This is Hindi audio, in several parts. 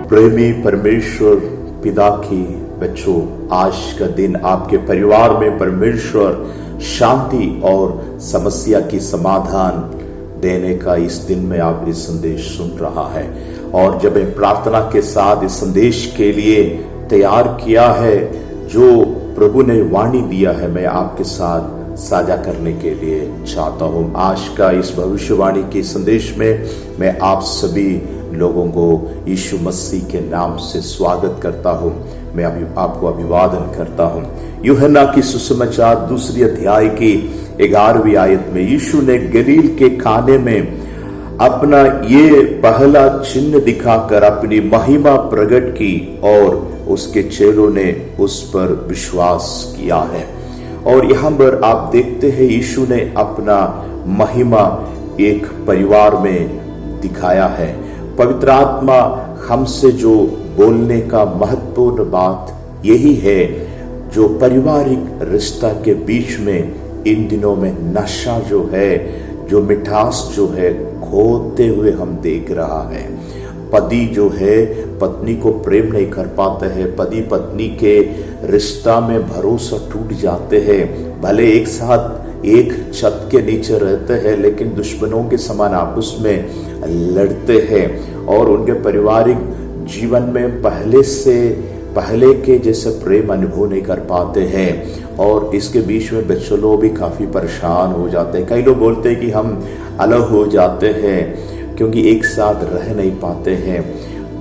प्रेमी परमेश्वर पिता की बच्चों, आज का दिन आपके परिवार में परमेश्वर शांति और समस्या की समाधान देने का इस दिन में आप इस संदेश सुन रहा है। और जब मैं प्रार्थना के साथ इस संदेश के लिए तैयार किया है, जो प्रभु ने वाणी दिया है, मैं आपके साथ साझा करने के लिए चाहता हूँ। आज का इस भविष्यवाणी के संदेश में मैं आप सभी लोगों को यीशु मसीह के नाम से स्वागत करता हूँ। मैं आपको अभिवादन करता हूँ। यूहन्ना की सुसमाचार 2 अध्याय की 11वीं आयत में यीशु ने गलील के खाने में अपना ये पहला चिन्ह दिखाकर अपनी महिमा प्रकट की और उसके चेलों ने उस पर विश्वास किया है। और यहाँ पर आप देखते हैं यीशु ने अपना महिमा एक परिवार में दिखाया है। पवित्र आत्मा हमसे जो बोलने का महत्वपूर्ण बात यही है, जो पारिवारिक रिश्ता के बीच में इन दिनों में नशा जो है, जो मिठास जो है, खोते हुए हम देख रहा है। पति जो है पत्नी को प्रेम नहीं कर पाते हैं, पति पत्नी के रिश्ता में भरोसा टूट जाते हैं। भले एक साथ एक छत के नीचे रहते हैं, लेकिन दुश्मनों के समान आपस में लड़ते हैं और उनके पारिवारिक जीवन में पहले के जैसे प्रेम अनुभव नहीं कर पाते हैं। और इसके बीच में बच्चे लोग भी काफ़ी परेशान हो जाते हैं। कई लोग बोलते हैं कि हम अलग हो जाते हैं क्योंकि एक साथ रह नहीं पाते हैं।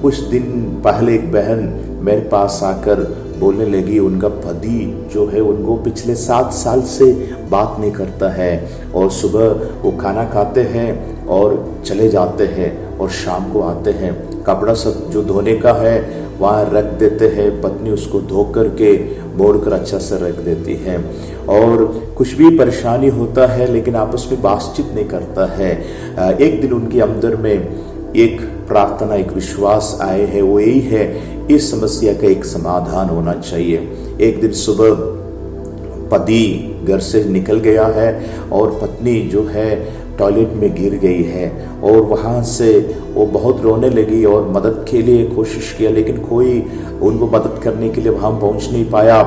कुछ दिन पहले एक बहन मेरे पास आकर बोलने लगी, उनका पति जो है उनको पिछले 7 साल से बात नहीं करता है और सुबह वो खाना खाते हैं और चले जाते हैं और शाम को आते हैं। कपड़ा सब जो धोने का है वहाँ रख देते हैं, पत्नी उसको धो करके मोड़ कर अच्छा से रख देती है। और कुछ भी परेशानी होता है लेकिन आपस में बातचीत नहीं करता है। एक दिन उनके अंदर में एक प्रार्थना, एक विश्वास आए है, वो यही है, इस समस्या का एक समाधान होना चाहिए। एक दिन सुबह पति घर से निकल गया है और पत्नी जो है टॉयलेट में गिर गई है और वहाँ से वो बहुत रोने लगी और मदद के लिए कोशिश किया, लेकिन कोई उनको मदद करने के लिए वहाँ पहुँच नहीं पाया।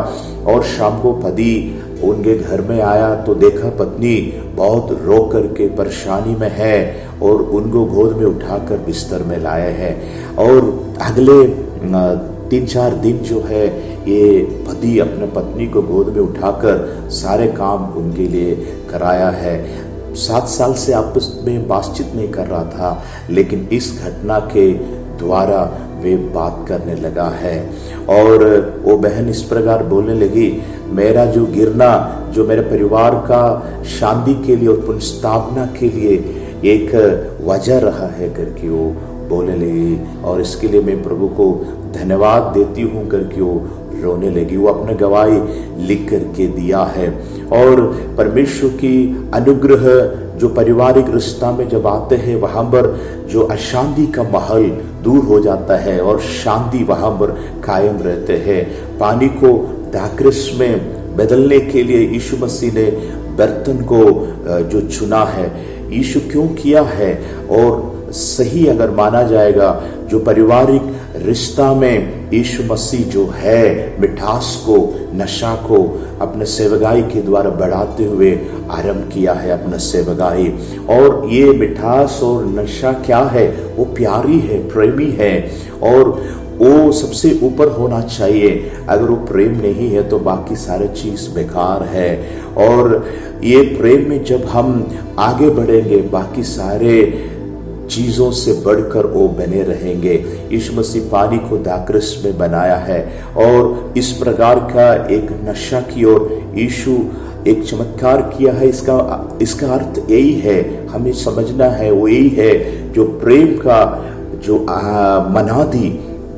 और शाम को पति उनके घर में आया तो देखा पत्नी बहुत रो करके परेशानी में है और उनको गोद में उठाकर बिस्तर में लाए हैं। और अगले 3-4 दिन जो है ये पति अपने पत्नी को गोद में उठाकर सारे काम उनके लिए कराया है। 7 साल से आपस में बातचीत नहीं कर रहा था, लेकिन इस घटना के द्वारा वे बात करने लगा है। और वो बहन इस प्रकार बोलने लगी, मेरा जो गिरना जो मेरे परिवार का शांति के लिए और पुनर्स्थापना के लिए एक वजह रहा है करके वो बोलने लगी। और इसके लिए मैं प्रभु को धन्यवाद देती हूँ करके वो रोने लगी। वो अपने गवाही लिख करके दिया है। और परमेश्वर की अनुग्रह जो पारिवारिक रिश्ता में जब आते हैं, वहाँ पर जो अशांति का माहौल दूर हो जाता है और शांति वहाँ पर कायम रहते हैं। पानी को दाखरस में बदलने के लिए यीशु मसीह ने बर्तन को जो चुना है, यीशु क्यों किया है? और सही अगर माना जाएगा, जो पारिवारिक रिश्ता में यीशु मसीह जो है मिठास को, नशा को अपने सेवकाई के द्वारा बढ़ाते हुए आरंभ किया है अपना सेवकाई। और ये मिठास और नशा क्या है? वो प्यारी है, प्रेमी है और वो सबसे ऊपर होना चाहिए। अगर वो प्रेम नहीं है तो बाकी सारे चीज़ बेकार है। और ये प्रेम में जब हम आगे बढ़ेंगे, बाकी सारे चीज़ों से बढ़कर वो बने रहेंगे। यीशु मसीह पानी को दाखरस में बनाया है और इस प्रकार का एक नशा की ओर यीशु एक चमत्कार किया है। इसका अर्थ यही है, हमें समझना है, वो यही है जो प्रेम का जो मनादी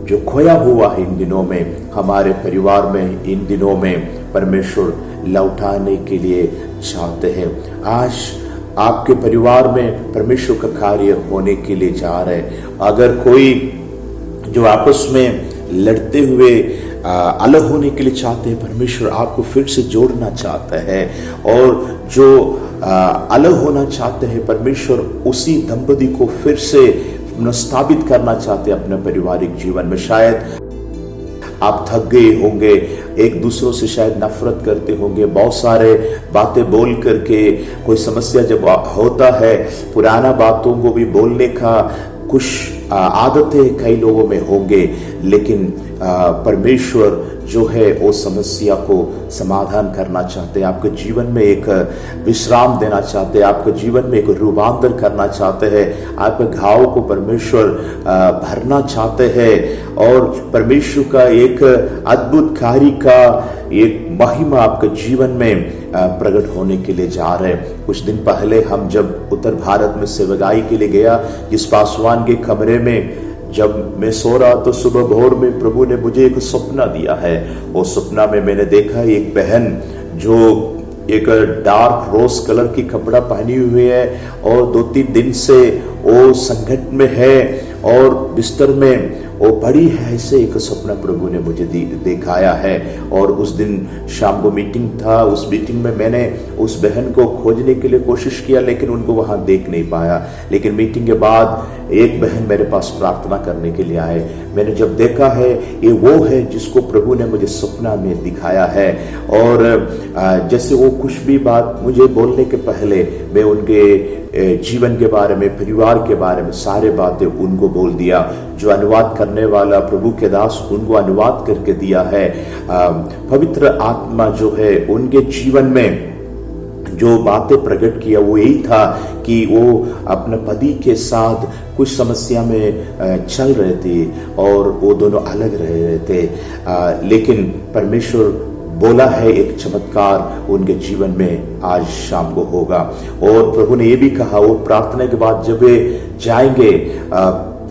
जो खोया हुआ है इन दिनों में हमारे परिवार में, इन दिनों में परमेश्वर लौटाने के लिए चाहते हैं। आज आपके परिवार में परमेश्वर का कार्य होने के लिए जा रहे हैं। अगर कोई जो आपस में लड़ते हुए अलग होने के लिए चाहते हैं, परमेश्वर आपको फिर से जोड़ना चाहता है। और जो अलग होना चाहते हैं, परमेश्वर उसी दंपति को फिर से स्थापित करना चाहते हैं अपने पारिवारिक जीवन में। शायद आप थक गए होंगे, एक दूसरों से शायद नफरत करते होंगे, बहुत सारे बातें बोल करके। कोई समस्या जब होता है, पुराना बातों को भी बोलने का कुछ आदतें कई लोगों में होंगे, लेकिन परमेश्वर जो है वो समस्या को समाधान करना चाहते हैं, आपके जीवन में एक विश्राम देना चाहते हैं, आपके जीवन में एक रूपांतर करना चाहते हैं, आपके घाव को परमेश्वर भरना चाहते हैं और परमेश्वर का एक अद्भुत कार्य का एक महिमा आपके जीवन में प्रकट होने के लिए जा रहे हैं। कुछ दिन पहले हम जब उत्तर भारत में सेवकाई के लिए गया, जिस पासवान के कमरे में जब मैं सो रहा तो सुबह भोर में प्रभु ने मुझे एक सपना दिया है। वो सपना में मैंने देखा एक बहन जो एक डार्क रोज कलर की कपड़ा पहनी हुई है और 2-3 दिन से वो संकट में है और बिस्तर में वो बड़ी है। ऐसे एक सपना प्रभु ने मुझे दिखाया है। और उस दिन शाम को मीटिंग था, उस मीटिंग में मैंने उस बहन को खोजने के लिए कोशिश किया, लेकिन उनको वहां देख नहीं पाया। लेकिन मीटिंग के बाद एक बहन मेरे पास प्रार्थना करने के लिए आए। मैंने जब देखा है ये वो है जिसको प्रभु ने मुझे सपना में दिखाया है। और जैसे वो कुछ भी बात मुझे बोलने के पहले मैं उनके जीवन के बारे में, परिवार के बारे में सारे बातें उनको बोल दिया। जो अनुवाद करने वाला प्रभु के दास, उनको अनुवाद करके दिया है। पवित्र आत्मा जो है उनके जीवन में जो बातें प्रकट किया वो यही था कि वो अपने पति के साथ कुछ समस्या में चल रहे थे और वो दोनों अलग रह रहे थे, लेकिन परमेश्वर बोला है एक चमत्कार उनके जीवन में आज शाम को होगा। और प्रभु ने ये भी कहा वो प्रार्थना के बाद जब वे जाएंगे,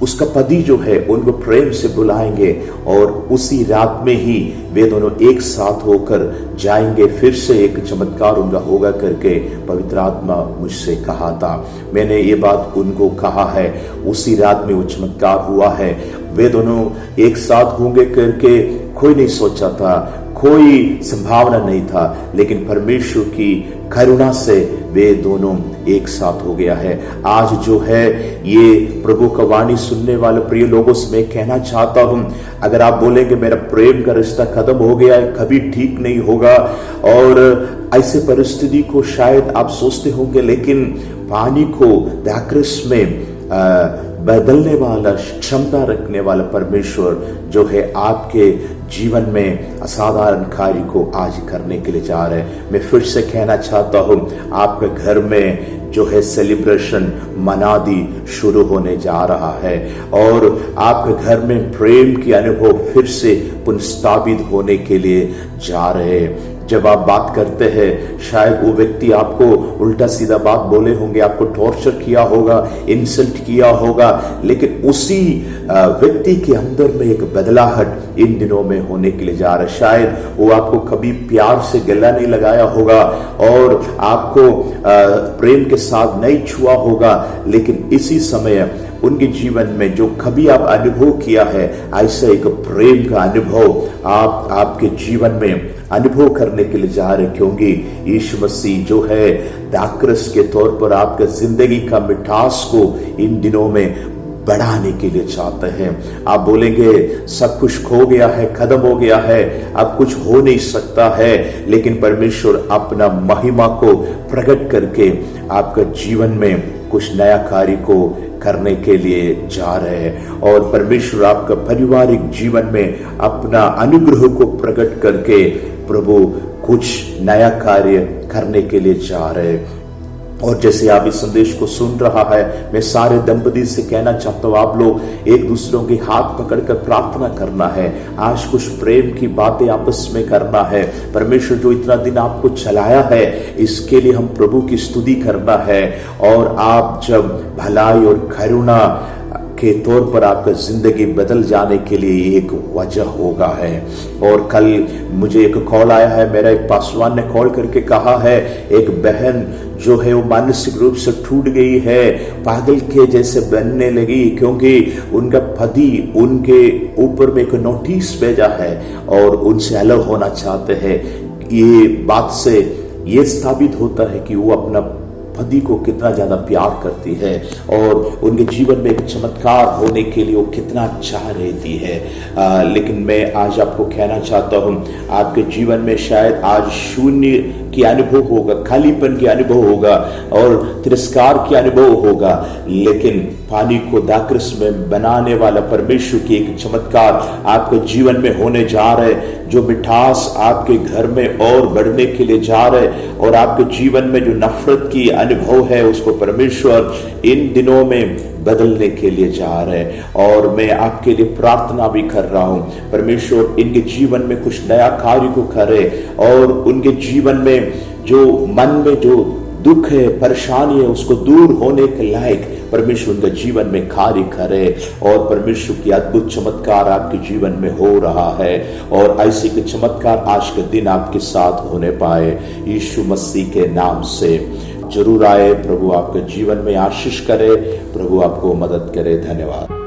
उसका पति जो है उनको प्रेम से बुलाएंगे और उसी रात में ही वे दोनों एक साथ होकर जाएंगे। फिर से एक चमत्कार उनका होगा करके पवित्र आत्मा मुझसे कहा था। मैंने ये बात उनको कहा है, उसी रात में वो चमत्कार हुआ है। वे दोनों एक साथ होंगे करके कोई नहीं सोचा था, कोई संभावना नहीं था, लेकिन परमेश्वर की करुणा से वे दोनों एक साथ हो गया है। आज जो है ये प्रभु का वाणी सुनने वाले प्रिय लोगों से मैं कहना चाहता हूं, अगर आप बोलेंगे मेरा प्रेम का रिश्ता खत्म हो गया है, कभी ठीक नहीं होगा, और ऐसे परिस्थिति को शायद आप सोचते होंगे, लेकिन पानी को दाखरस में बदलने वाला, क्षमता रखने वाला परमेश्वर जो है आपके जीवन में असाधारण कार्य को आज करने के लिए जा रहे हैं। मैं फिर से कहना चाहता हूं, आपके घर में जो है सेलिब्रेशन, मनादी शुरू होने जा रहा है और आपके घर में प्रेम की अनुभव फिर से पुनर्स्थापित होने के लिए जा रहे हैं। जब आप बात करते हैं, शायद वो व्यक्ति आपको उल्टा सीधा बात बोले होंगे, आपको टॉर्चर किया होगा, इंसल्ट किया होगा, लेकिन उसी व्यक्ति के अंदर में एक बदलाहट इन दिनों में होने के लिए जा रहा है। शायद वो आपको कभी प्यार से गला नहीं लगाया होगा और आपको प्रेम के साथ नहीं छुआ होगा, लेकिन इसी समय उनके जीवन में जो कभी आप अनुभव किया है, ऐसा एक प्रेम का अनुभव आपके जीवन में अनुभव करने के लिए जा रहे, क्योंकि यीशु मसीह जो है दाखरस के तौर पर आपके जिंदगी का मिठास को इन दिनों में बढ़ाने के लिए चाहते हैं। आप बोलेंगे सब कुछ खो गया है, खत्म हो गया है, अब कुछ हो नहीं सकता है, लेकिन परमेश्वर अपना महिमा को प्रकट करके आपका जीवन में कुछ नया कार्य को करने के लिए जा रहे हैं और परमेश्वर आपका पारिवारिक जीवन में अपना अनुग्रह को प्रकट करके प्रभु कुछ नया कार्य करने के लिए जा रहे हैं। और जैसे आप इस संदेश को सुन रहा है, मैं सारे दंपति से कहना चाहता हूँ, आप लोग एक दूसरों के हाथ पकड़कर प्रार्थना करना है। आज कुछ प्रेम की बातें आपस में करना है। परमेश्वर जो इतना दिन आपको चलाया है, इसके लिए हम प्रभु की स्तुति करना है। और आप जब भलाई और करुणा के तौर पर आपका जिंदगी बदल जाने के लिए एक वजह होगा है। और कल मुझे एक कॉल आया है, मेरा एक पासवान ने कॉल करके कहा है, एक बहन जो है वो मानसिक रूप से टूट गई है, पागल के जैसे बनने लगी, क्योंकि उनका पति उनके ऊपर में एक नोटिस भेजा है और उनसे अलग होना चाहते हैं। ये बात से ये स्थापित होता है कि वो अपना पति को कितना ज्यादा प्यार करती है और उनके जीवन में एक चमत्कार होने के लिए वो कितना चाह रहती है। लेकिन मैं आज आपको कहना चाहता हूं, आपके जीवन में शायद आज शून्य की अनुभव होगा, खालीपन की अनुभव होगा और तिरस्कार की अनुभव होगा, लेकिन पानी को दाखरस में बनाने वाला परमेश्वर की एक चमत्कार आपके जीवन में होने जा रहे, जो मिठास आपके घर में और बढ़ने के लिए जा रहे और आपके जीवन में जो नफरत की अनुभव है उसको परमेश्वर इन दिनों में बदलने के लिए जा रहे हैं। और मैं आपके लिए प्रार्थना भी कर रहा हूं, परमेश्वर इनके जीवन में कुछ नया कार्य को करे और उनके जीवन में जो मन में जो दुख है, परेशानी है, उसको दूर होने के लायक परमेश्वर उनके जीवन में कार्य करे और परमेश्वर की अद्भुत चमत्कार आपके जीवन में हो रहा है और ऐसे के चमत्कार आज के दिन आपके साथ होने पाए यीशु मसीह के नाम से जरूर आए। प्रभु आपके जीवन में आशीष करे, प्रभु आपको मदद करे। धन्यवाद।